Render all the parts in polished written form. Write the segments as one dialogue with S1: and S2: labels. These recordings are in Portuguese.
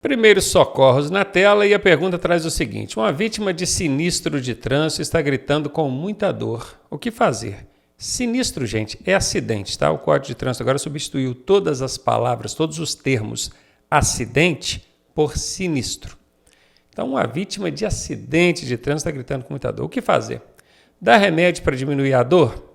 S1: Primeiros socorros na tela e a pergunta traz o seguinte: uma vítima de sinistro de trânsito está gritando com muita dor. O que fazer? Sinistro, gente, é acidente, tá? O Código de Trânsito agora substituiu todas as palavras, todos os termos acidente por sinistro. Então, uma vítima de acidente de trânsito está gritando com muita dor. O que fazer? Dar remédio para diminuir a dor?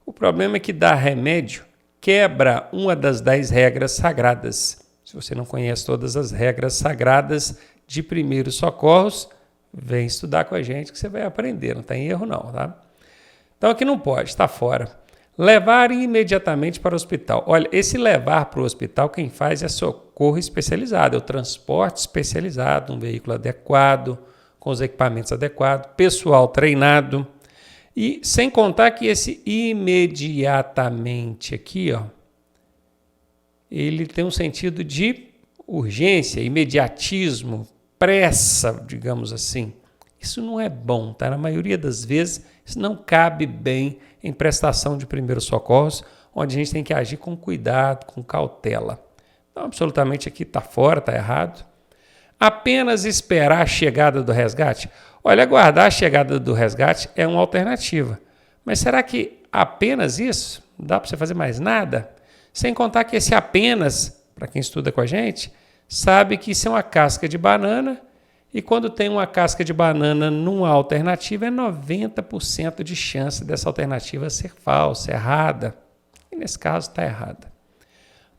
S1: O problema é que dar remédio quebra uma das 10 regras sagradas. Se você não conhece todas as regras sagradas de primeiros socorros, vem estudar com a gente que você vai aprender, não tem erro não, tá? Então aqui não pode, está fora. Levar imediatamente para o hospital. Olha, esse levar para o hospital, quem faz é socorro especializado, é o transporte especializado, um veículo adequado, com os equipamentos adequados, pessoal treinado. E sem contar que esse imediatamente aqui, ó, ele tem um sentido de urgência, imediatismo, pressa, digamos assim. Isso não é bom, tá? Na maioria das vezes, isso não cabe bem em prestação de primeiros socorros, onde a gente tem que agir com cuidado, com cautela. Então, absolutamente aqui está fora, está errado. Apenas esperar a chegada do resgate? Olha, aguardar a chegada do resgate é uma alternativa. Mas será que apenas isso? Não dá para você fazer mais nada? Sem contar que esse apenas, para quem estuda com a gente, sabe que isso é uma casca de banana e quando tem uma casca de banana numa alternativa é 90% de chance dessa alternativa ser falsa, errada. E nesse caso está errada.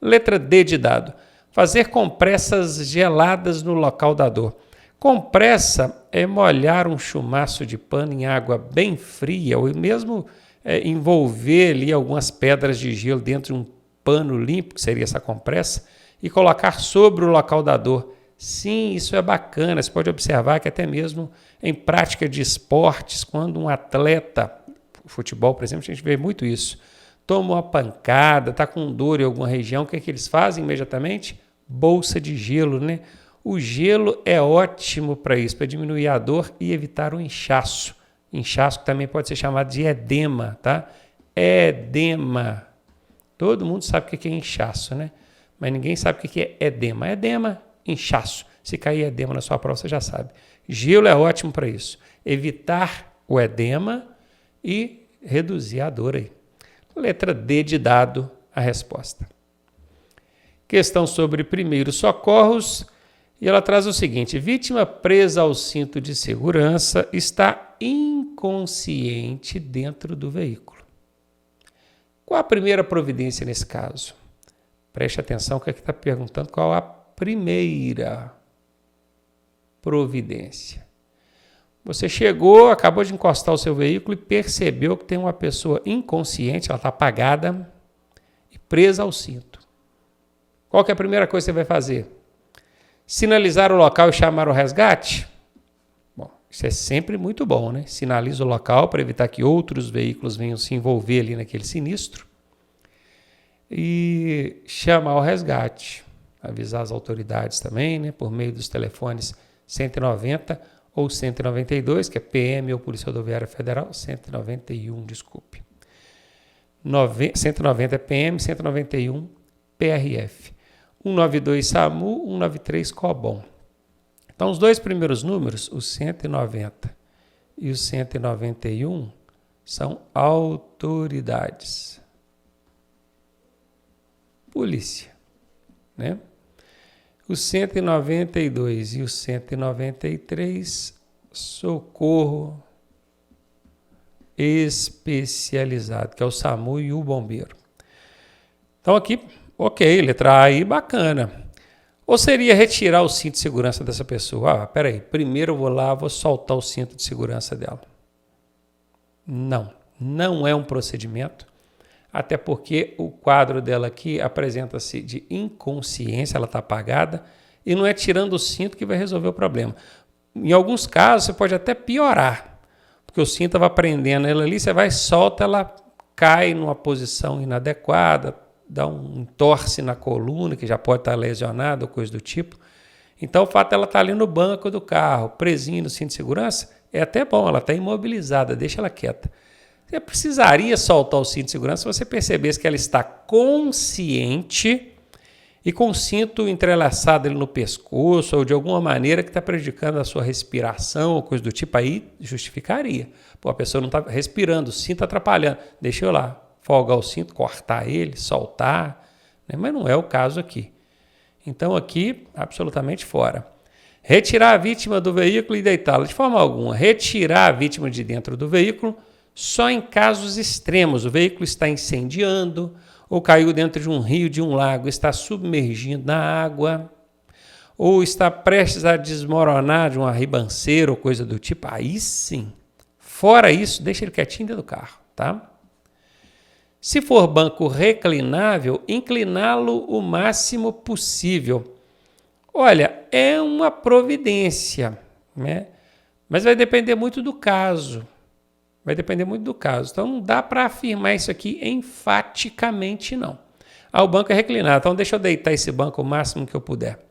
S1: Letra D de dado. Fazer compressas geladas no local da dor. Compressa é molhar um chumaço de pano em água bem fria ou mesmo envolver ali algumas pedras de gelo dentro de um pano limpo, que seria essa compressa, e colocar sobre o local da dor. Sim, isso é bacana. Você pode observar que até mesmo em prática de esportes, quando um atleta, futebol, por exemplo, a gente vê muito isso, toma uma pancada, está com dor em alguma região, o que é que eles fazem imediatamente? Bolsa de gelo, né? O gelo é ótimo para isso, para diminuir a dor e evitar o inchaço. Inchaço também pode ser chamado de edema, tá? Edema. Todo mundo sabe o que é inchaço, né? Mas ninguém sabe o que é edema. Edema, inchaço. Se cair edema na sua prova, você já sabe. Gelo é ótimo para isso. Evitar o edema e reduzir a dor aí. Letra D de dado, a resposta. Questão sobre primeiros socorros. E ela traz o seguinte: vítima presa ao cinto de segurança está inconsciente dentro do veículo. Qual a primeira providência nesse caso? Preste atenção que aqui está perguntando qual a primeira providência. Você chegou, acabou de encostar o seu veículo e percebeu que tem uma pessoa inconsciente, ela está apagada e presa ao cinto. Qual que é a primeira coisa que você vai fazer? Sinalizar o local e chamar o resgate? Bom, isso é sempre muito bom, né? Sinaliza o local para evitar que outros veículos venham se envolver ali naquele sinistro. E chamar o resgate. Avisar as autoridades também, né? Por meio dos telefones 190 ou 192, que é PM ou Polícia Rodoviária Federal, 191, desculpe. 190 é PM, 191 PRF. 192 SAMU, 193 COBOM. Então, os dois primeiros números, o 190 e o 191, são autoridades. Polícia, né? O 192 e o 193, socorro especializado, que é o SAMU e o bombeiro. Então, aqui, ok, letra A aí, bacana. Ou seria retirar o cinto de segurança dessa pessoa? Ah, peraí, primeiro eu vou lá, vou soltar o cinto de segurança dela. Não, não é um procedimento, até porque o quadro dela aqui apresenta-se de inconsciência, ela está apagada, e não é tirando o cinto que vai resolver o problema. Em alguns casos, você pode até piorar, porque o cinto vai prendendo ela ali, você vai, solta, ela cai numa posição inadequada, dá um entorce na coluna, que já pode estar lesionada ou coisa do tipo. Então, o fato dela estar ali no banco do carro, presinha no cinto de segurança, é até bom, ela está imobilizada, deixa ela quieta. Você precisaria soltar o cinto de segurança se você percebesse que ela está consciente e com o cinto entrelaçado ali no pescoço ou de alguma maneira que está prejudicando a sua respiração ou coisa do tipo, aí justificaria. Pô, a pessoa não está respirando, o cinto atrapalhando. Deixa eu lá folgar o cinto, cortar ele, soltar, né? Mas não é o caso aqui. Então aqui, absolutamente fora. Retirar a vítima do veículo e deitá-la de forma alguma. Retirar a vítima de dentro do veículo só em casos extremos. O veículo está incendiando, ou caiu dentro de um rio, de um lago, está submergindo na água, ou está prestes a desmoronar de uma ribanceira ou coisa do tipo, aí sim. Fora isso, deixa ele quietinho dentro do carro, tá? Se for banco reclinável, incliná-lo o máximo possível. Olha, é uma providência, né? Mas vai depender muito do caso. Vai depender muito do caso. Então, não dá para afirmar isso aqui enfaticamente, não. O banco é reclinado, então deixa eu deitar esse banco o máximo que eu puder.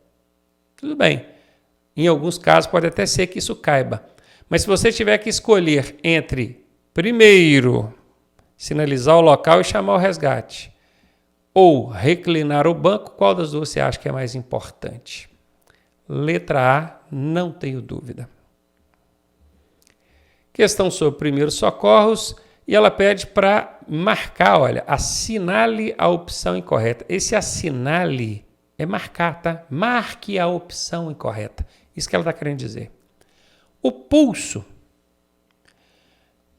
S1: Tudo bem. Em alguns casos, pode até ser que isso caiba. Mas se você tiver que escolher entre, primeiro, sinalizar o local e chamar o resgate, ou reclinar o banco, qual das duas você acha que é mais importante? Letra A, não tenho dúvida. Questão sobre primeiros socorros, e ela pede para marcar, olha, assinale a opção incorreta. Esse assinale é marcar, tá? Marque a opção incorreta. Isso que ela está querendo dizer. O pulso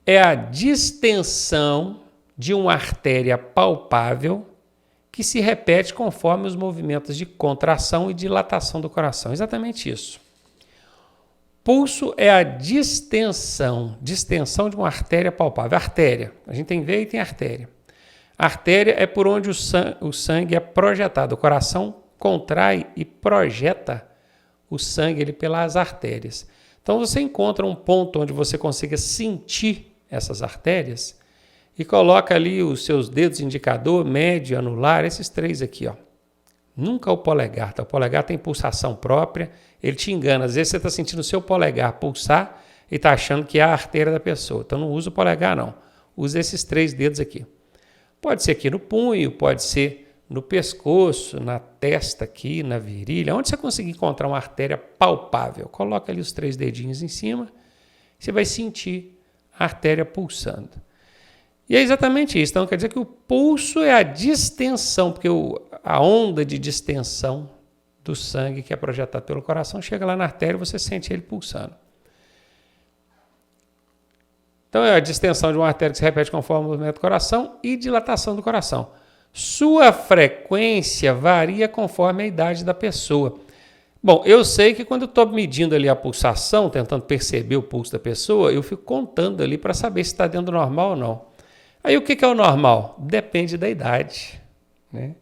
S1: é a distensão de uma artéria palpável que se repete conforme os movimentos de contração e dilatação do coração. Exatamente isso. Pulso é a distensão de uma artéria palpável. Artéria, a gente tem veia e tem artéria. A artéria é por onde o sangue é projetado. O coração contrai e projeta o sangue ali pelas artérias. Então você encontra um ponto onde você consiga sentir essas artérias e coloca ali os seus dedos indicador, médio, anular, esses três aqui, ó. Nunca o polegar, tá? O polegar tem pulsação própria, ele te engana. Às vezes você está sentindo o seu polegar pulsar e está achando que é a artéria da pessoa. Então não usa o polegar, não. Usa esses três dedos aqui. Pode ser aqui no punho, pode ser no pescoço, na testa aqui, na virilha. Onde você conseguir encontrar uma artéria palpável, coloca ali os três dedinhos em cima, você vai sentir a artéria pulsando. E é exatamente isso. Então, quer dizer que o pulso é a distensão, porque a onda de distensão do sangue que é projetado pelo coração chega lá na artéria e você sente ele pulsando. Então, é a distensão de uma artéria que se repete conforme o movimento do coração e dilatação do coração. Sua frequência varia conforme a idade da pessoa. Bom, eu sei que quando eu estou medindo ali a pulsação, tentando perceber o pulso da pessoa, eu fico contando ali para saber se está dentro do normal ou não. Aí o que é o normal? Depende da idade, né?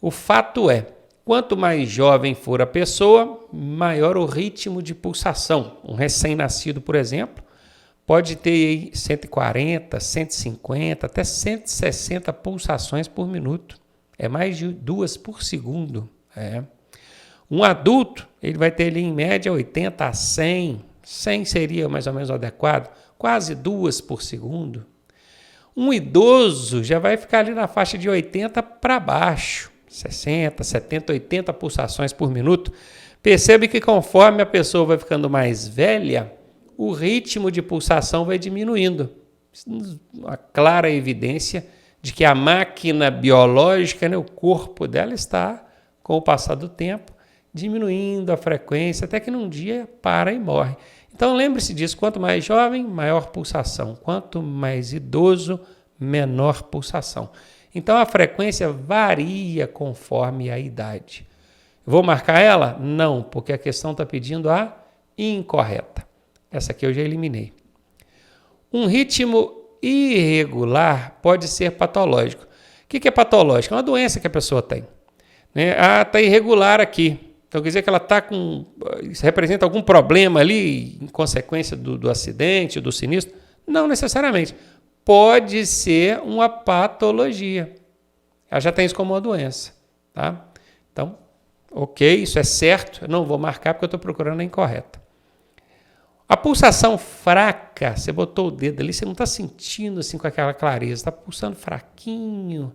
S1: O fato é, quanto mais jovem for a pessoa, maior o ritmo de pulsação. Um recém-nascido, por exemplo, pode ter aí 140, 150, até 160 pulsações por minuto. É mais de 2 por segundo. Um adulto, ele vai ter ali em média 80 a 100. 100 seria mais ou menos o adequado. Quase 2 por segundo. Um idoso já vai ficar ali na faixa de 80 para baixo, 60, 70, 80 pulsações por minuto. Percebe que conforme a pessoa vai ficando mais velha, o ritmo de pulsação vai diminuindo. Uma clara evidência de que a máquina biológica, né, o corpo dela está, com o passar do tempo, diminuindo a frequência, até que num dia para e morre. Então lembre-se disso, quanto mais jovem, maior pulsação. Quanto mais idoso, menor pulsação. Então a frequência varia conforme a idade. Vou marcar ela? Não, porque a questão está pedindo a incorreta. Essa aqui eu já eliminei. Um ritmo irregular pode ser patológico. O que é patológico? É uma doença que a pessoa tem, né? Está irregular aqui. Então, quer dizer que ela está com... Isso representa algum problema ali em consequência do acidente, do sinistro? Não necessariamente. Pode ser uma patologia. Ela já tem isso como uma doença, tá? Então, ok, isso é certo. Eu não vou marcar porque eu estou procurando a incorreta. A pulsação fraca, você botou o dedo ali, você não está sentindo assim com aquela clareza, está pulsando fraquinho.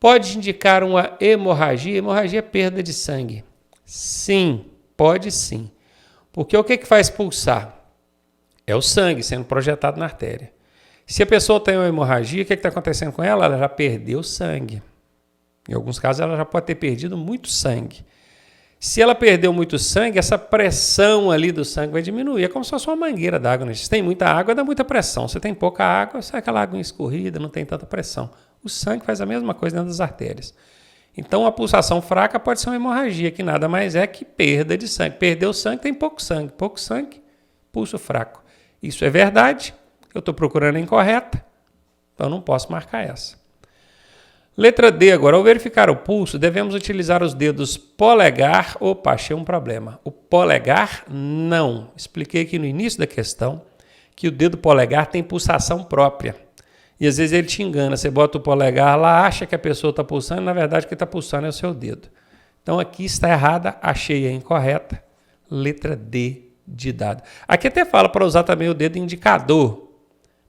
S1: Pode indicar uma hemorragia? Hemorragia é perda de sangue. Sim, pode sim. Porque o que faz pulsar? É o sangue sendo projetado na artéria. Se a pessoa tem uma hemorragia, o que está acontecendo com ela? Ela já perdeu sangue. Em alguns casos, ela já pode ter perdido muito sangue. Se ela perdeu muito sangue, essa pressão ali do sangue vai diminuir. É como se fosse uma mangueira d'água. Né? Se tem muita água, dá muita pressão. Se tem pouca água, sai aquela água escorrida, não tem tanta pressão. O sangue faz a mesma coisa dentro das artérias. Então, a pulsação fraca pode ser uma hemorragia, que nada mais é que perda de sangue. Perdeu sangue, tem pouco sangue. Pouco sangue, pulso fraco. Isso é verdade. Eu estou procurando a incorreta, então não posso marcar essa. Letra D agora, ao verificar o pulso, devemos utilizar os dedos polegar. Opa, achei um problema. O polegar, não. Expliquei aqui no início da questão que o dedo polegar tem pulsação própria. E às vezes ele te engana. Você bota o polegar lá, acha que a pessoa está pulsando, na verdade quem está pulsando é o seu dedo. Então aqui está errada, achei a incorreta. Letra D de dado. Aqui até fala para usar também o dedo indicador,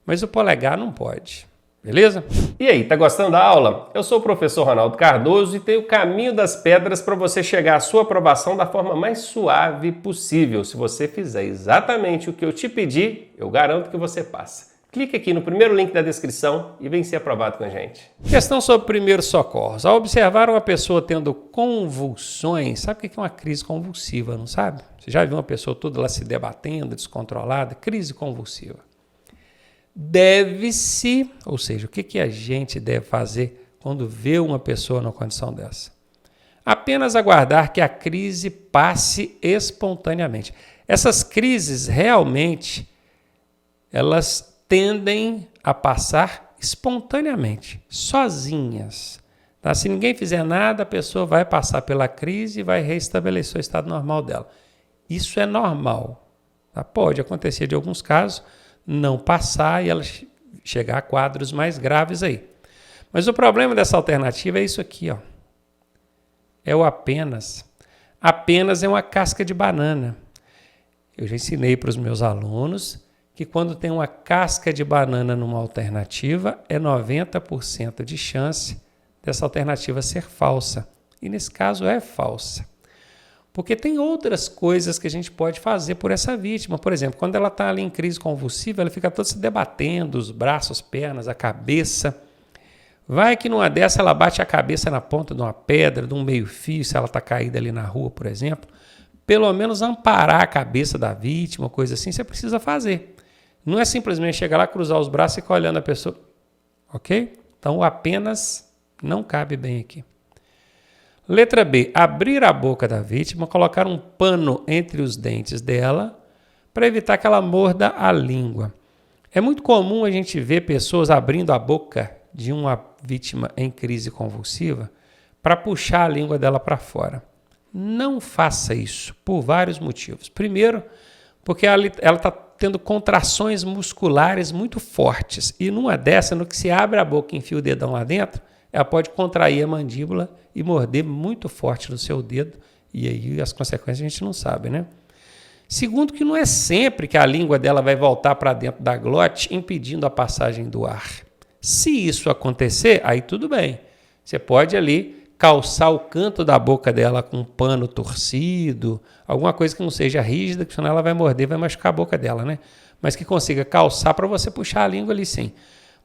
S1: mas o polegar não pode. Beleza?
S2: E aí, tá gostando da aula? Eu sou o professor Ronaldo Cardoso e tenho o caminho das pedras para você chegar à sua aprovação da forma mais suave possível. Se você fizer exatamente o que eu te pedi, eu garanto que você passa. Clique aqui no primeiro link da descrição e vem ser aprovado com a gente.
S1: Questão sobre primeiros socorros. Ao observar uma pessoa tendo convulsões, sabe o que é uma crise convulsiva, não sabe? Você já viu uma pessoa toda lá se debatendo, descontrolada? Crise convulsiva. Deve-se, ou seja, o que a gente deve fazer quando vê uma pessoa numa condição dessa? Apenas aguardar que a crise passe espontaneamente. Essas crises realmente, elas tendem a passar espontaneamente, sozinhas. Tá? Se ninguém fizer nada, a pessoa vai passar pela crise e vai restabelecer o estado normal dela. Isso é normal. Tá? Pode acontecer de alguns casos, não passar e ela chegar a quadros mais graves aí. Mas o problema dessa alternativa é isso aqui, ó. É o apenas. Apenas é uma casca de banana. Eu já ensinei para os meus alunos que quando tem uma casca de banana numa alternativa, é 90% de chance dessa alternativa ser falsa. E nesse caso é falsa. Porque tem outras coisas que a gente pode fazer por essa vítima. Por exemplo, quando ela está ali em crise convulsiva, ela fica toda se debatendo, os braços, pernas, a cabeça. Vai que numa dessa ela bate a cabeça na ponta de uma pedra, de um meio-fio, se ela está caída ali na rua, por exemplo. Pelo menos amparar a cabeça da vítima, coisa assim, você precisa fazer. Não é simplesmente chegar lá, cruzar os braços e ficar olhando a pessoa. Ok? Então, apenas não cabe bem aqui. Letra B, abrir a boca da vítima, colocar um pano entre os dentes dela para evitar que ela morda a língua. É muito comum a gente ver pessoas abrindo a boca de uma vítima em crise convulsiva para puxar a língua dela para fora. Não faça isso por vários motivos. Primeiro, porque ela está tendo contrações musculares muito fortes e numa dessa, no que se abre a boca e enfia o dedão lá dentro, ela pode contrair a mandíbula e morder muito forte no seu dedo, e aí as consequências a gente não sabe, né? Segundo, que não é sempre que a língua dela vai voltar para dentro da glote, impedindo a passagem do ar. Se isso acontecer, aí tudo bem. Você pode ali calçar o canto da boca dela com um pano torcido, alguma coisa que não seja rígida, que senão ela vai morder, vai machucar a boca dela, né? Mas que consiga calçar para você puxar a língua ali sim.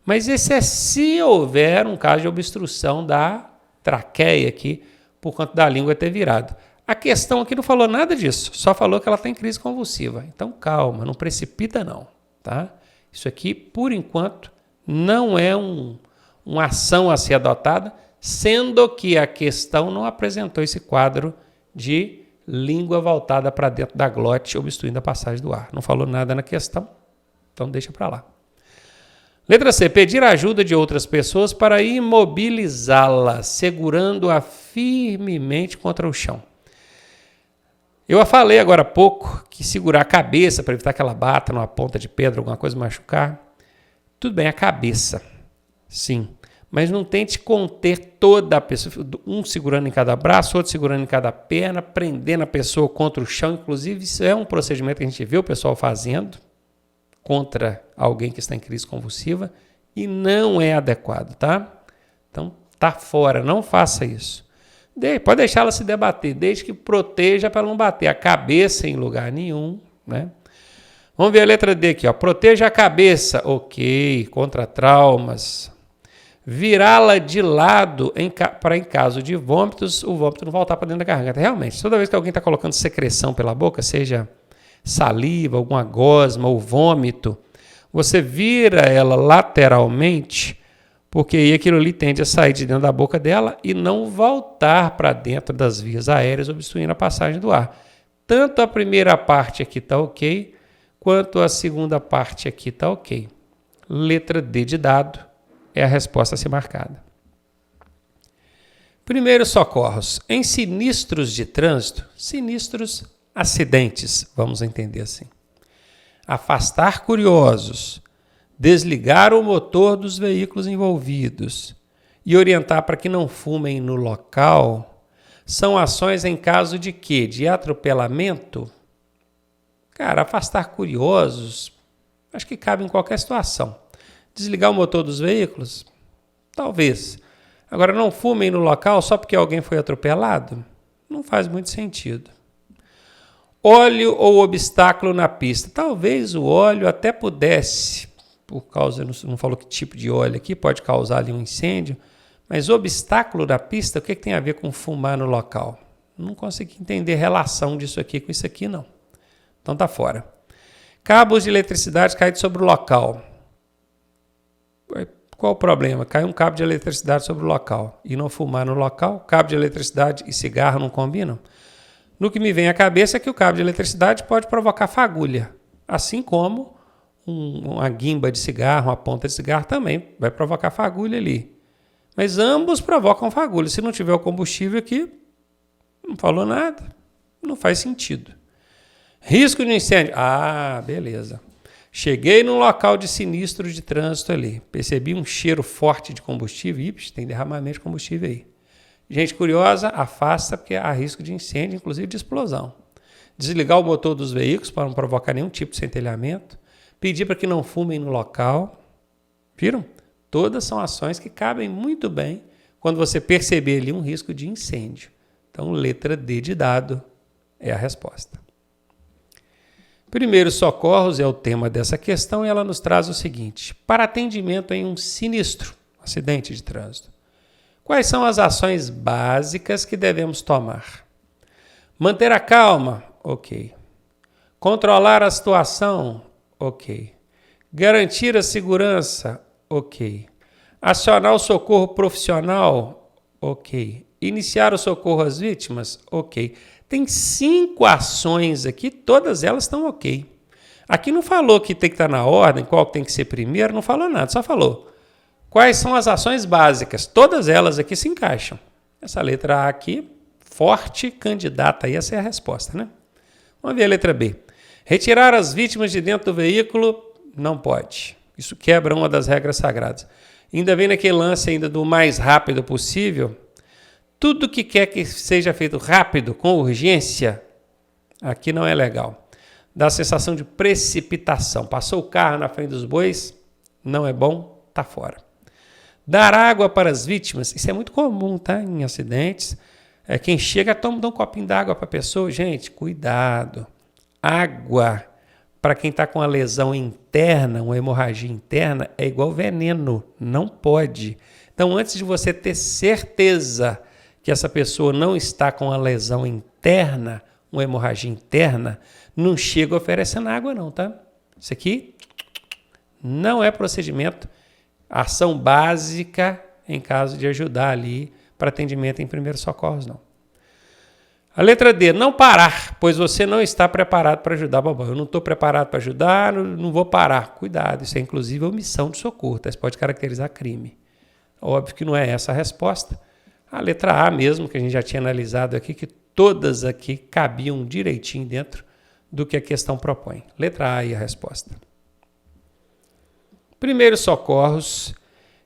S1: Mas esse é se houver um caso de obstrução da traqueia aqui, por conta da língua ter virado. A questão aqui não falou nada disso, só falou que ela tem crise convulsiva. Então calma, não precipita não, tá? Isso aqui, por enquanto, não é uma ação a ser adotada, sendo que a questão não apresentou esse quadro de língua voltada para dentro da glote, obstruindo a passagem do ar. Não falou nada na questão, então deixa para lá. Letra C, pedir ajuda de outras pessoas para imobilizá-la, segurando-a firmemente contra o chão. Eu falei agora há pouco que segurar a cabeça para evitar que ela bata numa ponta de pedra, alguma coisa machucar. Tudo bem, a cabeça, sim. Mas não tente conter toda a pessoa, um segurando em cada braço, outro segurando em cada perna, prendendo a pessoa contra o chão. Inclusive, isso é um procedimento que a gente vê o pessoal fazendo contra alguém que está em crise convulsiva e não é adequado, tá? Então, Está fora, não faça isso. Pode deixar ela se debater, desde que proteja para não bater a cabeça em lugar nenhum, né? Vamos ver a letra D aqui, ó. Proteja a cabeça, ok, contra traumas. Virá-la de lado para em caso de vômitos, o vômito não voltar para dentro da garganta. Realmente, toda vez que alguém está colocando secreção pela boca, seja saliva, alguma gosma ou vômito, você vira ela lateralmente, porque aí aquilo ali tende a sair de dentro da boca dela e não voltar para dentro das vias aéreas, obstruindo a passagem do ar. Tanto a primeira parte aqui está ok, quanto a segunda parte aqui está ok. Letra D de dado é a resposta a ser marcada. Primeiros socorros. Em sinistros de trânsito, sinistros acidentes, vamos entender assim. Afastar curiosos, desligar o motor dos veículos envolvidos e orientar para que não fumem no local são ações em caso de quê? De atropelamento? Cara, afastar curiosos, acho que cabe em qualquer situação. Desligar o motor dos veículos? Talvez. Agora, não fumem no local só porque alguém foi atropelado? Não faz muito sentido. Óleo ou obstáculo na pista? Talvez o óleo até pudesse, por causa, não falou que tipo de óleo aqui, pode causar ali um incêndio, mas obstáculo na pista, o que tem a ver com fumar no local? Não consegui entender relação disso aqui com isso aqui, não. Então tá fora. Cabos de eletricidade caídos sobre o local. Qual o problema? Cai um cabo de eletricidade sobre o local e não fumar no local? Cabo de eletricidade e cigarro não combinam? No que me vem à cabeça é que o cabo de eletricidade pode provocar fagulha, assim como uma guimba de cigarro, uma ponta de cigarro também vai provocar fagulha ali. Mas ambos provocam fagulha. Se não tiver o combustível aqui, não falou nada, não faz sentido. Risco de incêndio. Ah, beleza. Cheguei num local de sinistro de trânsito ali. Percebi um cheiro forte de combustível. Ih, tem derramamento de combustível aí. Gente curiosa, afasta porque há risco de incêndio, inclusive de explosão. Desligar o motor dos veículos para não provocar nenhum tipo de centelhamento. Pedir para que não fumem no local. Viram? Todas são ações que cabem muito bem quando você perceber ali um risco de incêndio. Então, letra D de dado é a resposta. Primeiros socorros é o tema dessa questão e ela nos traz o seguinte: para atendimento em um sinistro, acidente de trânsito, quais são as ações básicas que devemos tomar? Manter a calma? Ok. Controlar a situação? Ok. Garantir a segurança? Ok. Acionar o socorro profissional? Ok. Iniciar o socorro às vítimas? Ok. Tem 5 ações aqui, todas elas estão ok. Aqui não falou que tem que estar na ordem, qual tem que ser primeiro, não falou nada, só falou quais são as ações básicas. Todas elas aqui se encaixam. Essa letra A aqui, forte candidata aí, essa é a resposta, né? Vamos ver a letra B. Retirar as vítimas de dentro do veículo, não pode. Isso quebra uma das regras sagradas. Ainda vem naquele lance ainda do mais rápido possível. Tudo que quer que seja feito rápido, com urgência, aqui não é legal. Dá a sensação de precipitação. Passou o carro na frente dos bois, não é bom, tá fora. Dar água para as vítimas, isso é muito comum, tá? Em acidentes. Quem chega, dá um copinho d'água para a pessoa. Gente, cuidado. Água, para quem está com uma lesão interna, uma hemorragia interna, é igual veneno, não pode. Então, antes de você ter certeza que essa pessoa não está com uma lesão interna, uma hemorragia interna, não chega oferecendo água não, tá? Isso aqui não é procedimento, ação básica em caso de ajudar ali para atendimento em primeiros socorros, não. A letra D, não parar, pois você não está preparado para ajudar. Bom, eu não estou preparado para ajudar, não vou parar. Cuidado, isso é inclusive omissão de socorro, tá? Isso pode caracterizar crime. Óbvio que não é essa a resposta. A letra A mesmo, que a gente já tinha analisado aqui, que todas aqui cabiam direitinho dentro do que a questão propõe. Letra A e a resposta. Primeiros socorros,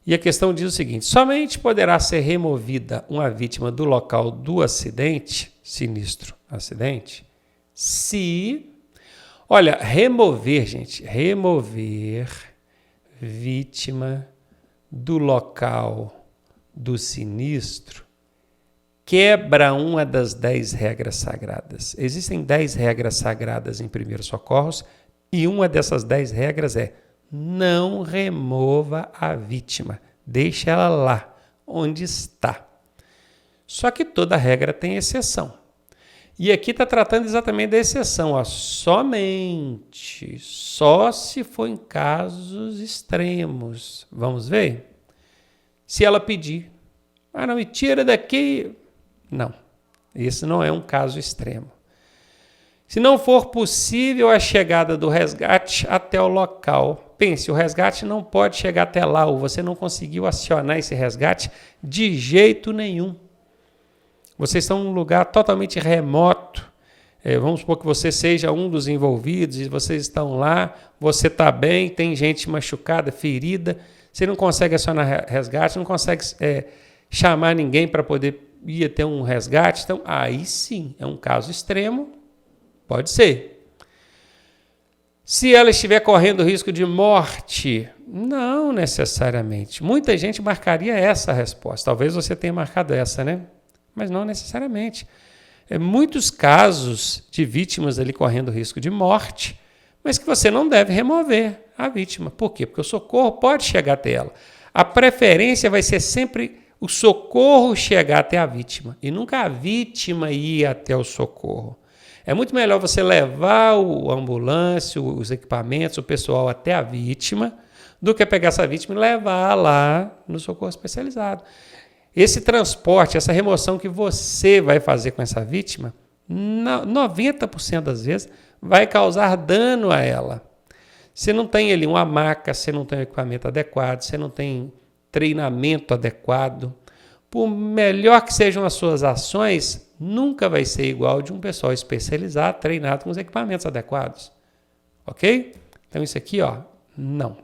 S1: e a questão diz o seguinte: somente poderá ser removida uma vítima do local do acidente, sinistro acidente, se... Olha, remover, gente, remover vítima do local do sinistro quebra uma das 10 regras sagradas. Existem 10 regras sagradas em primeiros socorros e uma dessas 10 regras é: não remova a vítima, deixe ela lá, onde está. Só que toda regra tem exceção. E aqui está tratando exatamente da exceção, ó, somente, só se for em casos extremos. Vamos ver? Se ela pedir, não me tira daqui. Não, esse não é um caso extremo. Se não for possível a chegada do resgate até o local, pense, o resgate não pode chegar até lá, ou você não conseguiu acionar esse resgate de jeito nenhum. Vocês estão num lugar totalmente remoto. Vamos supor que você seja um dos envolvidos e vocês estão lá, você está bem, tem gente machucada, ferida, você não consegue acionar resgate, não consegue chamar ninguém para poder ir até um resgate. Então, aí sim, é um caso extremo, pode ser. Se ela estiver correndo risco de morte, não necessariamente. Muita gente marcaria essa resposta. Talvez você tenha marcado essa, né? Mas não necessariamente. Muitos casos de vítimas ali correndo risco de morte, mas que você não deve remover a vítima. Por quê? Porque o socorro pode chegar até ela. A preferência vai ser sempre o socorro chegar até a vítima e nunca a vítima ir até o socorro. É muito melhor você levar a ambulância, os equipamentos, o pessoal até a vítima, do que pegar essa vítima e levar lá no socorro especializado. Esse transporte, essa remoção que você vai fazer com essa vítima, 90% das vezes vai causar dano a ela. Você não tem ali uma maca, você não tem um equipamento adequado, você não tem treinamento adequado. Por melhor que sejam as suas ações, nunca vai ser igual de um pessoal especializado, treinado com os equipamentos adequados. Ok? Então isso aqui, não.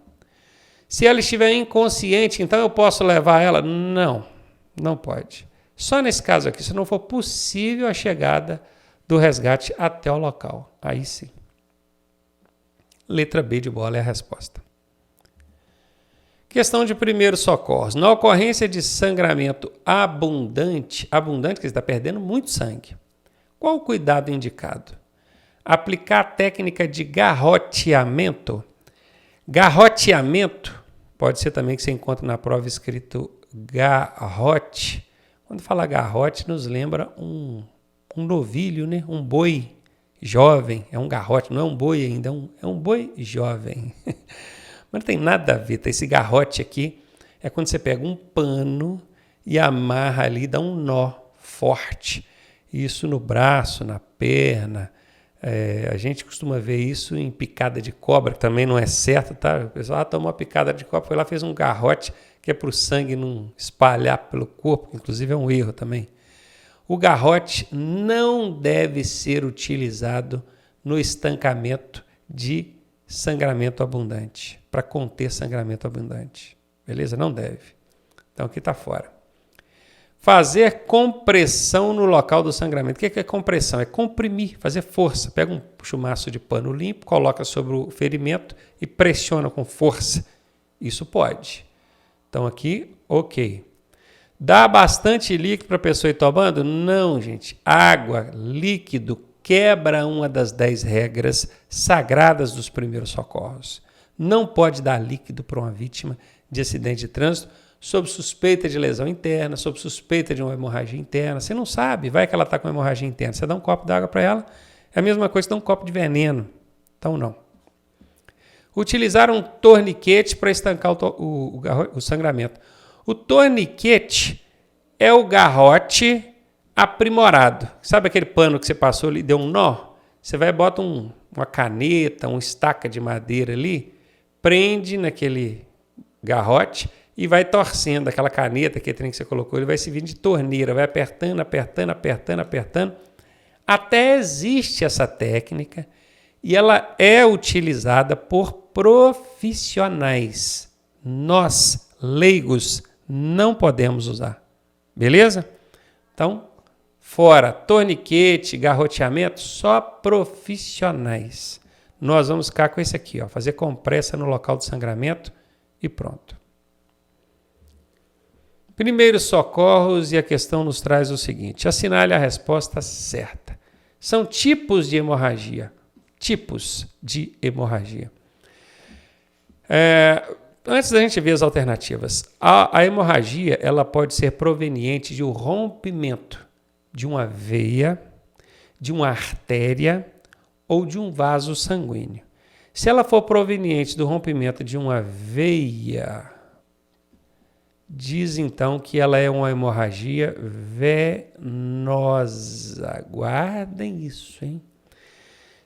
S1: Se ela estiver inconsciente, então eu posso levar ela? Não pode. Só nesse caso aqui, se não for possível a chegada do resgate até o local. Aí sim. Letra B de bola é a resposta. Questão de primeiros socorros. Na ocorrência de sangramento abundante, que você está perdendo muito sangue, qual o cuidado indicado? Aplicar a técnica de garroteamento. Garroteamento pode ser também que você encontra na prova escrito garrote. Quando fala garrote, nos lembra um novilho, né? Um boi jovem. É um garrote, não é um boi ainda, é um boi jovem. Mas não tem nada a ver. Tá? Esse garrote aqui é quando você pega um pano e amarra ali, dá um nó forte. Isso no braço, na perna. A gente costuma ver isso em picada de cobra, que também não é certo, tá? O pessoal tomou uma picada de cobra, foi lá, fez um garrote, que é para o sangue não espalhar pelo corpo, que inclusive é um erro também. O garrote não deve ser utilizado no estancamento de sangramento abundante, para conter sangramento abundante. Beleza? Não deve. Então aqui está fora. Fazer compressão no local do sangramento. O que é compressão? É comprimir, fazer força. Pega um chumaço de pano limpo, coloca sobre o ferimento e pressiona com força. Isso pode. Então aqui, ok. Dá bastante líquido para a pessoa ir tomando? Não, gente. Água, líquido, quebra uma das 10 regras sagradas dos primeiros socorros. Não pode dar líquido para uma vítima de acidente de trânsito sob suspeita de lesão interna, sob suspeita de uma hemorragia interna. Você não sabe, vai que ela está com hemorragia interna. Você dá um copo d'água para ela, é a mesma coisa que dar um copo de veneno. Então, não. Utilizar um torniquete para estancar o sangramento. O torniquete é o garrote aprimorado. Sabe aquele pano que você passou ali e deu um nó? Você vai e bota uma caneta, uma estaca de madeira ali, prende naquele garrote e vai torcendo aquela caneta, aquele trem que você colocou, ele vai servindo de torneira, vai apertando, até existe essa técnica e ela é utilizada por profissionais. Nós, leigos, não podemos usar. Beleza? Então, fora torniquete, garroteamento, só profissionais. Nós vamos ficar com esse aqui, fazer compressa no local do sangramento e pronto. Primeiros socorros, e a questão nos traz o seguinte: assinale a resposta certa. São tipos de hemorragia. Tipos de hemorragia. Antes da gente ver as alternativas, a hemorragia ela pode ser proveniente de um rompimento de uma veia, de uma artéria ou de um vaso sanguíneo. Se ela for proveniente do rompimento de uma veia, diz então que ela é uma hemorragia venosa. Guardem isso, hein?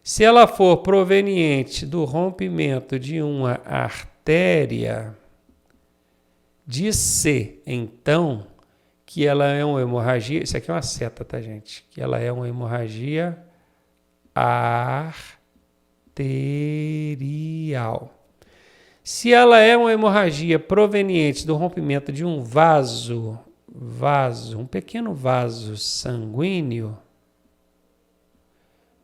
S1: Se ela for proveniente do rompimento de uma artéria, diz-se então que ela é uma hemorragia, isso aqui é uma seta, tá, gente? Que ela é uma hemorragia arterial. Se ela é uma hemorragia proveniente do rompimento de um vaso, um pequeno vaso sanguíneo,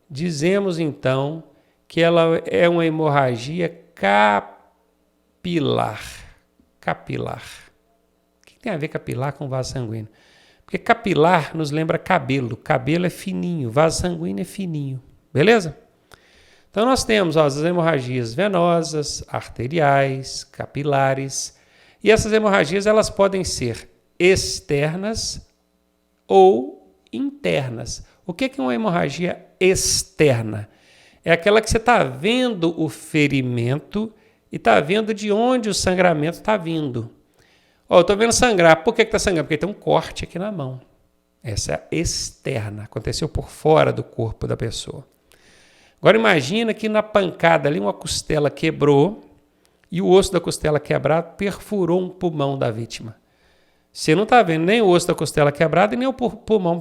S1: dizemos então que ela é uma hemorragia capilar. Capilar. O que tem a ver capilar com vaso sanguíneo? Porque capilar nos lembra cabelo. Cabelo é fininho, vaso sanguíneo é fininho. Beleza? Então nós temos as hemorragias venosas, arteriais, capilares. E essas hemorragias elas podem ser externas ou internas. O que é uma hemorragia externa? É aquela que você está vendo o ferimento e está vendo de onde o sangramento está vindo. Eu estou vendo sangrar. Por que está sangrando? Porque tem um corte aqui na mão. Essa é a externa. Aconteceu por fora do corpo da pessoa. Agora imagina que na pancada ali uma costela quebrou e o osso da costela quebrado perfurou um pulmão da vítima. Você não está vendo nem o osso da costela quebrado e nem o pulmão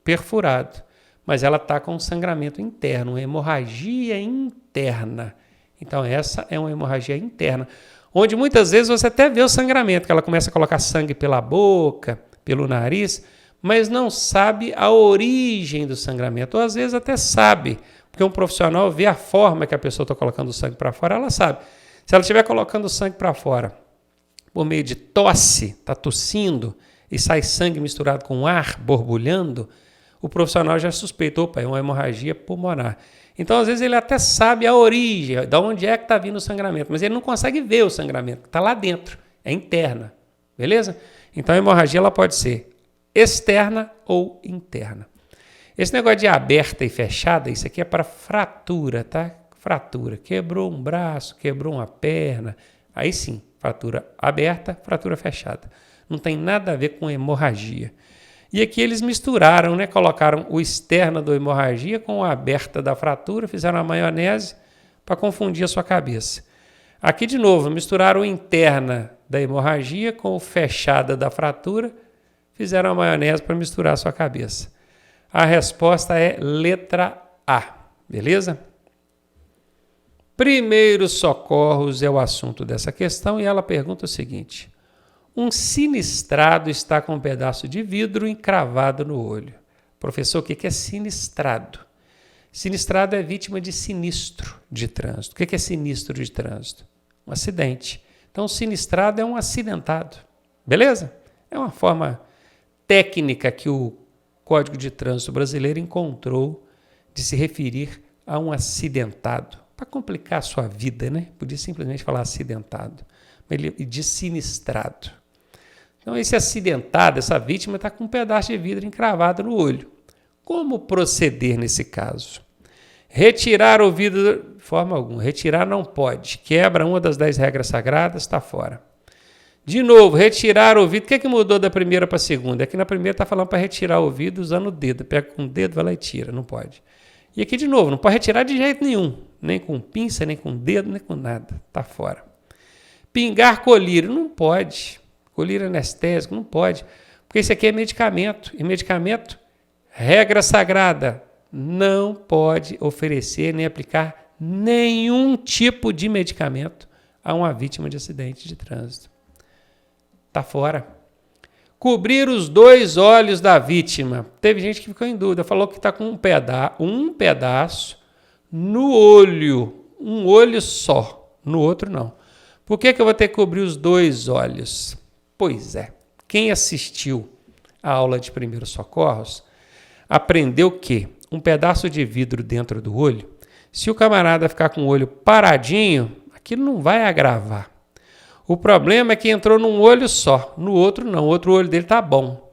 S1: perfurado, mas ela está com um sangramento interno, uma hemorragia interna. Então essa é uma hemorragia interna, onde muitas vezes você até vê o sangramento, que ela começa a colocar sangue pela boca, pelo nariz, mas não sabe a origem do sangramento, ou às vezes até sabe, porque um profissional vê a forma que a pessoa está colocando o sangue para fora, ela sabe. Se ela estiver colocando o sangue para fora por meio de tosse, está tossindo e sai sangue misturado com ar, borbulhando, o profissional já suspeitou, é uma hemorragia pulmonar. Então, às vezes, ele até sabe a origem, de onde é que está vindo o sangramento, mas ele não consegue ver o sangramento, está lá dentro, é interna, beleza? Então, a hemorragia ela pode ser externa ou interna. Esse negócio de aberta e fechada, isso aqui é para fratura, tá? Fratura, quebrou um braço, quebrou uma perna, aí sim, fratura aberta, fratura fechada. Não tem nada a ver com hemorragia. E aqui eles misturaram, né? Colocaram o externo da hemorragia com a aberta da fratura, fizeram a maionese para confundir a sua cabeça. Aqui de novo, misturaram o interna da hemorragia com o fechada da fratura, fizeram a maionese para misturar a sua cabeça. A resposta é letra A, beleza? Primeiros socorros é o assunto dessa questão e ela pergunta o seguinte: um sinistrado está com um pedaço de vidro encravado no olho. Professor, o que é sinistrado? Sinistrado é vítima de sinistro de trânsito. O que é sinistro de trânsito? Um acidente. Então, sinistrado é um acidentado. Beleza? É uma forma técnica que o Código de Trânsito Brasileiro encontrou de se referir a um acidentado. Para complicar a sua vida, né? Podia simplesmente falar acidentado. Mas ele diz sinistrado. Então, esse acidentado, essa vítima, está com um pedaço de vidro encravado no olho. Como proceder nesse caso? Retirar o vidro de forma alguma. Retirar não pode. Quebra uma das 10 regras sagradas, está fora. De novo, retirar o vidro. O que mudou da primeira para a segunda? Aqui na primeira está falando para retirar o vidro usando o dedo. Pega com o dedo, vai lá e tira. Não pode. E aqui de novo, não pode retirar de jeito nenhum. Nem com pinça, nem com dedo, nem com nada. Está fora. Pingar colírio. Não pode. Colírio anestésico. Não pode. Porque isso aqui é medicamento. E medicamento, regra sagrada, não pode oferecer nem aplicar nenhum tipo de medicamento a uma vítima de acidente de trânsito. Está fora. Cobrir os 2 olhos da vítima. Teve gente que ficou em dúvida. Falou que está com um pedaço no olho. Um olho só. No outro não. Por que eu vou ter que cobrir os 2 olhos? Pois é. quem assistiu a aula de primeiros socorros aprendeu que um pedaço de vidro dentro do olho, se o camarada ficar com o olho paradinho, aquilo não vai agravar. O problema é que entrou num olho só, no outro não, o outro olho dele está bom.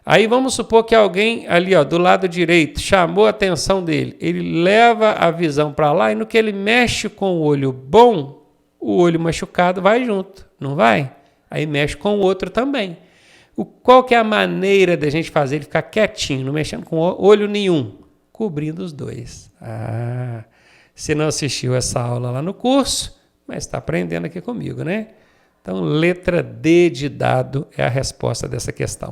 S1: Aí vamos supor que alguém ali do lado direito chamou a atenção dele, ele leva a visão para lá e no que ele mexe com o olho bom, o olho machucado vai junto, não vai? Aí mexe com o outro também. Qual que é a maneira da gente fazer ele ficar quietinho, não mexendo com olho nenhum? Cobrindo os dois. Você não assistiu essa aula lá no curso, mas está aprendendo aqui comigo, né? Então, letra D de dado é a resposta dessa questão.